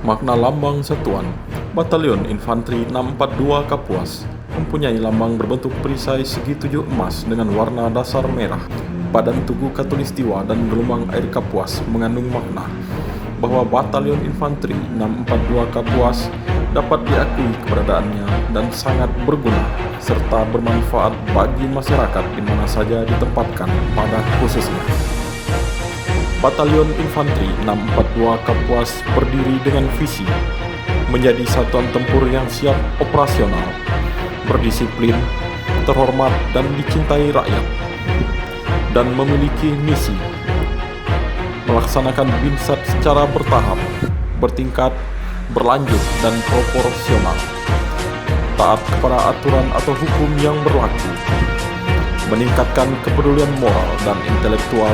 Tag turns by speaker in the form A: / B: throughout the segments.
A: Makna lambang satuan. Batalion Infanteri 642 Kapuas mempunyai lambang berbentuk perisai segitujuh emas dengan warna dasar merah. Badan tugu Katulistiwa dan gelombang air Kapuas mengandung makna bahwa Batalion Infanteri 642 Kapuas dapat diakui keberadaannya dan sangat berguna serta bermanfaat bagi masyarakat di mana saja ditempatkan pada khususnya. Batalion Infanteri 642 Kapuas berdiri dengan visi menjadi satuan tempur yang siap operasional, berdisiplin, terhormat dan dicintai rakyat, dan memiliki misi melaksanakan BINSAT secara bertahap, bertingkat, berlanjut, dan proporsional, taat kepada aturan atau hukum yang berlaku, meningkatkan kepedulian moral dan intelektual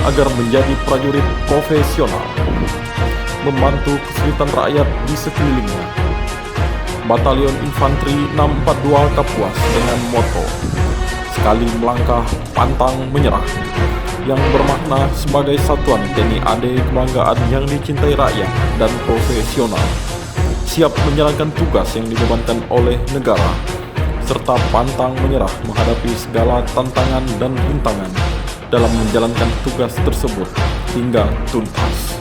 A: agar menjadi prajurit profesional, membantu kesulitan rakyat di sekelilingnya. Batalion Infanteri 642 Kapuas dengan moto "Sekali melangkah, pantang menyerah", yang bermakna sebagai satuan TNI AD kebanggaan yang dicintai rakyat dan profesional, siap menjalankan tugas yang dibebankan oleh negara, serta pantang menyerah menghadapi segala tantangan dan rintangan dalam menjalankan tugas tersebut hingga tuntas.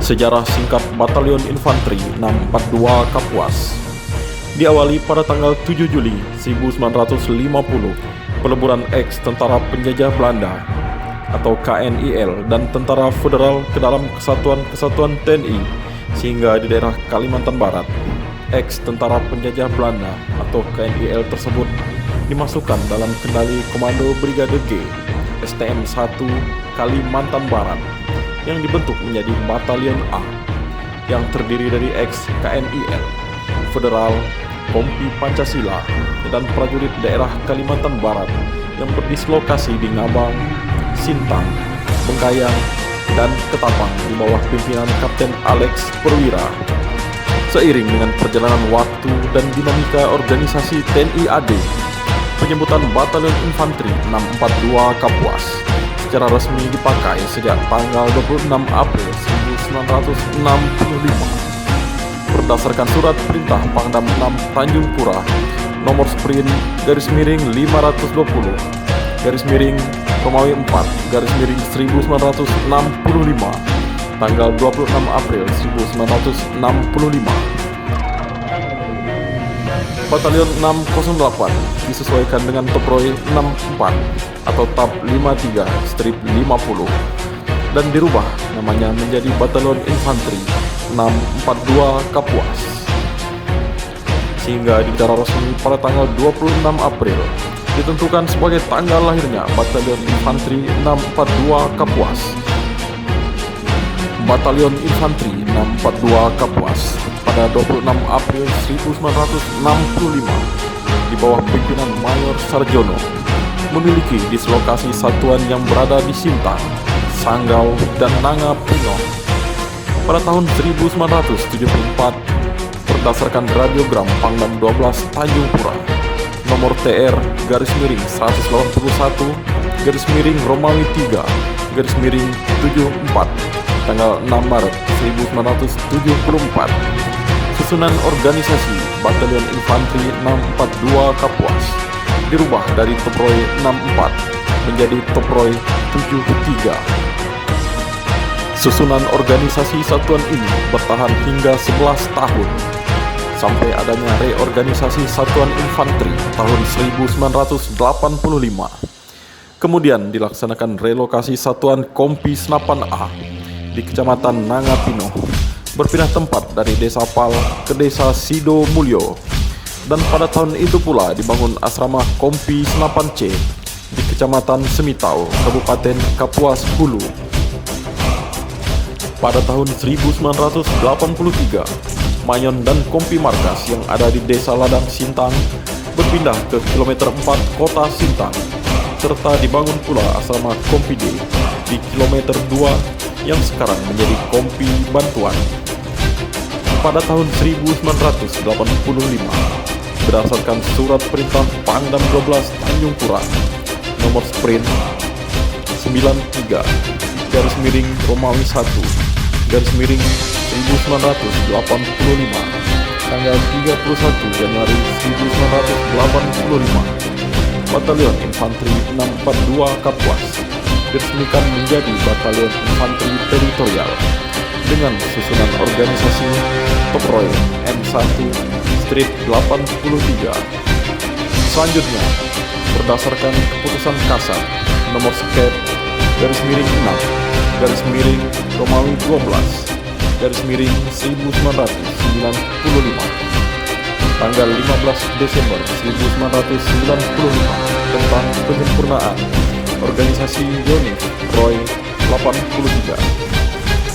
A: Sejarah singkat Batalion Infanteri 642 Kapuas diawali pada tanggal 7 Juli 1950, peleburan ex tentara penjajah Belanda atau KNIL dan tentara federal ke dalam kesatuan-kesatuan TNI, sehingga di daerah Kalimantan Barat, ex tentara penjajah Belanda atau KNIL tersebut dimasukkan dalam kendali Komando Brigade G STM 1 Kalimantan Barat yang dibentuk menjadi Batalion A yang terdiri dari ex KNIL, Federal, Kompi Pancasila, dan prajurit daerah Kalimantan Barat yang berdislokasi di Ngabang, Sintang, Bengkayang, dan Ketapang di bawah pimpinan Kapten Alex Perwira. Seiring dengan perjalanan waktu dan dinamika organisasi TNI AD, penyebutan Batalion Infanteri 642 Kapuas secara resmi dipakai sejak tanggal 26 April 1965 berdasarkan surat perintah Pangdam 6 Tanjung Pura nomor sprint /520 Romawi 4 1965 tanggal 26 April 1965. Batalion 608 disesuaikan dengan Toproy 64 atau TAP 53-50 dan dirubah namanya menjadi Batalion Infanteri 642 Kapuas, sehingga secara resmi pada tanggal 26 April ditentukan sebagai tanggal lahirnya Batalion Infanteri 642 Kapuas. Batalion Infanteri 642 Kapuas pada 26 April 1965 di bawah pimpinan Mayor Sarjono memiliki dislokasi satuan yang berada di Sintang, Sanggau, dan Nangapino. Pada tahun 1974, berdasarkan radiogram Pangdam 12 Tanjung Pura nomor TR-181 Romawi 3 74 tanggal 6 Maret 1974, susunan organisasi Batalion Infanteri 642 Kapuas dirubah dari Toproy 64 menjadi Toproy 73. Susunan organisasi satuan ini bertahan hingga 11 tahun sampai adanya reorganisasi Satuan Infanteri tahun 1985. Kemudian dilaksanakan relokasi Satuan Kompi Senapan A di Kecamatan Nangapino, berpindah tempat dari Desa Pal ke Desa Sido Mulyo, dan pada tahun itu pula dibangun asrama Kompi Senapan C di Kecamatan Semitau, Kabupaten Kapuas Hulu. Pada tahun 1983, Mayon dan Kompi Markas yang ada di Desa Ladang Sintang berpindah ke kilometer 4 Kota Sintang, serta dibangun pula asrama Kompi D di kilometer 2 yang sekarang menjadi Kompi Bantuan. Pada tahun 1985, berdasarkan surat perintah Pangdam 12 Tanjung Pura nomor sprint 93 Romawi 1 garis miring 1985, tanggal 31 Januari 1985, Batalion Infanteri 642 Kapuas diresmikan menjadi Batalion Infanteri Teritorial dengan susunan organisasi Top Roy M1 Street 83. Selanjutnya, berdasarkan keputusan Kasat nomor skep garis miring 6 garis miring Romawi 12 garis miring 1995 tanggal 15 Desember 1995 tentang penyempurnaan organisasi Yonif Roy 83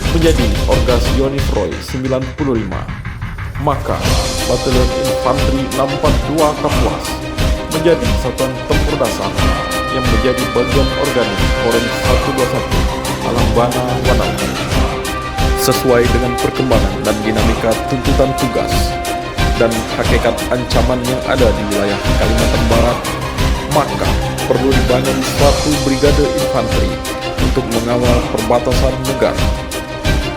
A: menjadi Orgas Yonif Roy 95, maka Batalion Infanteri 642 Kapuas menjadi satuan tempur dasar yang menjadi bagian organik Korem 121 Alambana Wanawai. Sesuai dengan perkembangan dan dinamika tuntutan tugas dan hakikat ancaman yang ada di wilayah Kalimantan Barat, maka perlu dibangun suatu brigade infanteri untuk mengawal perbatasan negara.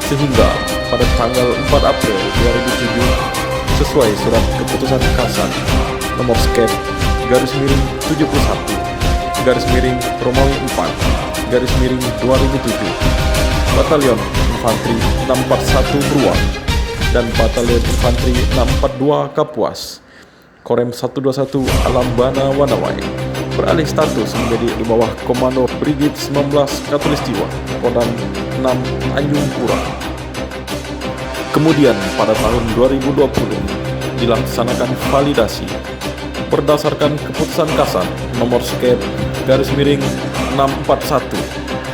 A: Sehingga pada tanggal 4 April 2007, sesuai surat keputusan Kasat nomor skep garis miring 71 garis miring Romawi 4 garis miring 2007, Batalion Infanteri 641 Beruang dan Batalion Infanteri 642 Kapuas Korem 121 Alambana Wanawai beralih status menjadi di bawah Komando Brigit 19 Katulistiwa Kodam 6 Tanjung Pura. Kemudian pada tahun 2020 dilaksanakan validasi berdasarkan keputusan Kasat nomor skep garis miring 641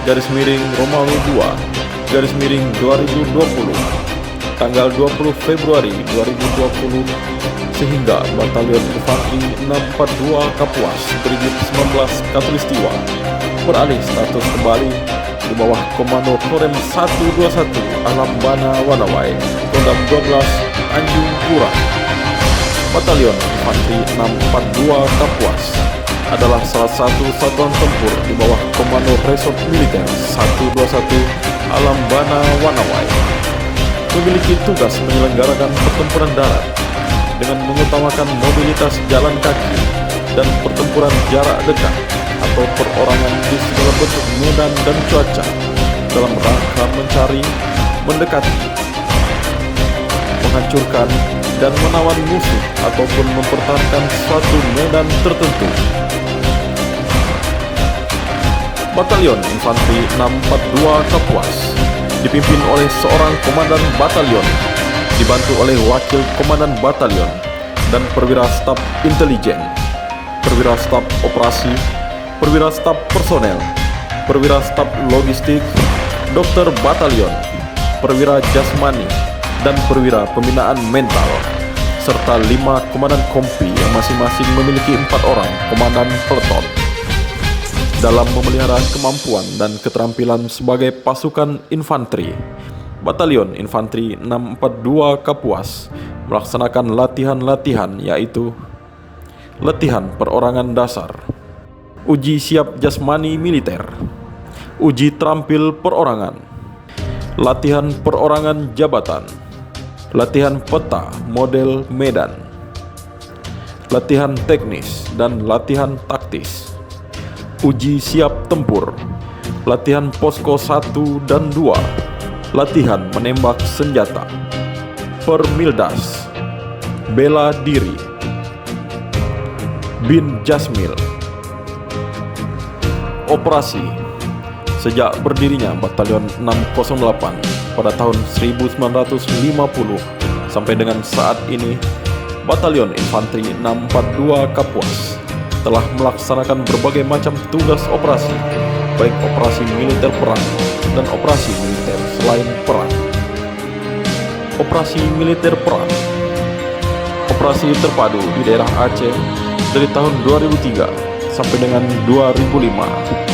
A: garis miring Romawi 2 garis miring 2020 tanggal 20 Februari 2020 sehingga Batalion Infanteri 642 Kapuas Brigit 19 Katulistiwa beralih status kembali di bawah Komando Korem 121 Alambana Wanawai Kodam 12 Tanjung Pura. Batalion Infanteri 642 Kapuas adalah salah satu satuan tempur di bawah Komando Resort Militer 121 Alambana Wanawai. Memiliki tugas menyelenggarakan pertempuran darat dengan mengutamakan mobilitas jalan kaki dan pertempuran jarak dekat atau perorangan di segala bentuk medan dan cuaca dalam rangka mencari, mendekati, menghancurkan, dan menawan musuh ataupun mempertahankan suatu medan tertentu. Batalion Infanteri 642 Kapuas dipimpin oleh seorang komandan batalion, dibantu oleh wakil komandan batalion dan perwira staf intelijen, perwira staf operasi, perwira staf personel, perwira staf logistik, dokter batalion, perwira jasmani, dan perwira pembinaan mental, serta 5 komandan kompi yang masing-masing memiliki 4 orang komandan peleton. Dalam memelihara kemampuan dan keterampilan sebagai pasukan infanteri, Batalion Infanteri 642 Kapuas melaksanakan latihan-latihan yaitu latihan perorangan dasar, uji siap jasmani militer, uji terampil perorangan, latihan perorangan jabatan, latihan peta model medan, latihan teknis dan latihan taktis, uji siap tempur, latihan posko 1 dan 2, latihan menembak senjata, permildas, bela diri, bin jasmil. Operasi. Sejak berdirinya Batalion 608 pada tahun 1950 sampai dengan saat ini, Batalion Infanteri 642 Kapuas telah melaksanakan berbagai macam tugas operasi, baik operasi militer perang dan operasi militer selain perang. Operasi militer perang. Operasi terpadu di daerah Aceh dari tahun 2003 sampai dengan 2005.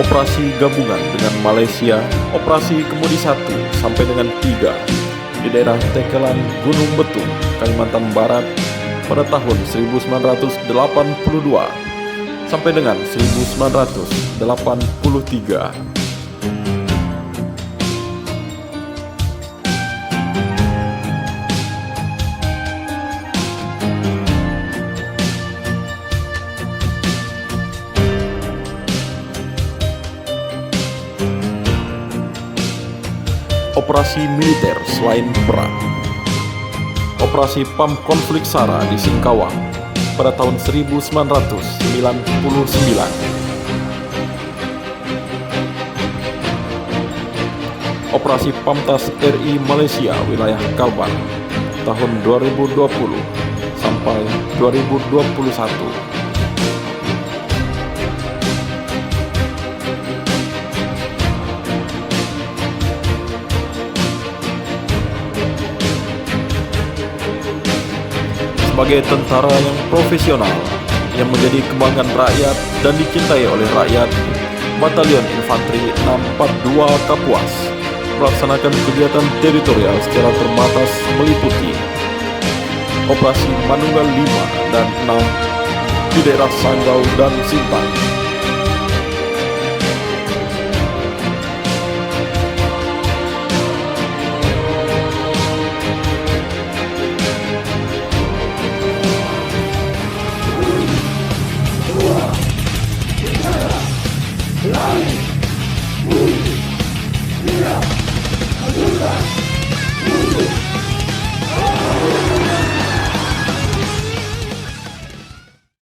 A: Operasi gabungan dengan Malaysia, Operasi Kemudi 1 sampai dengan 3 di daerah Tekelan Gunung Betung, Kalimantan Barat pada tahun 1982 sampai dengan 1983. Operasi militer selain perang. Operasi PAM konflik SARA di Singkawang pada tahun 1999. Operasi PAMTAS RI Malaysia wilayah Kalbar tahun 2020 sampai 2021. Sebagai tentara yang profesional, yang menjadi kebanggaan rakyat dan dicintai oleh rakyat, Batalion Infanteri 642 Kapuas melaksanakan kegiatan teritorial secara terbatas meliputi Operasi Manunggal 5 dan 6 di daerah Sanggau dan Simpang,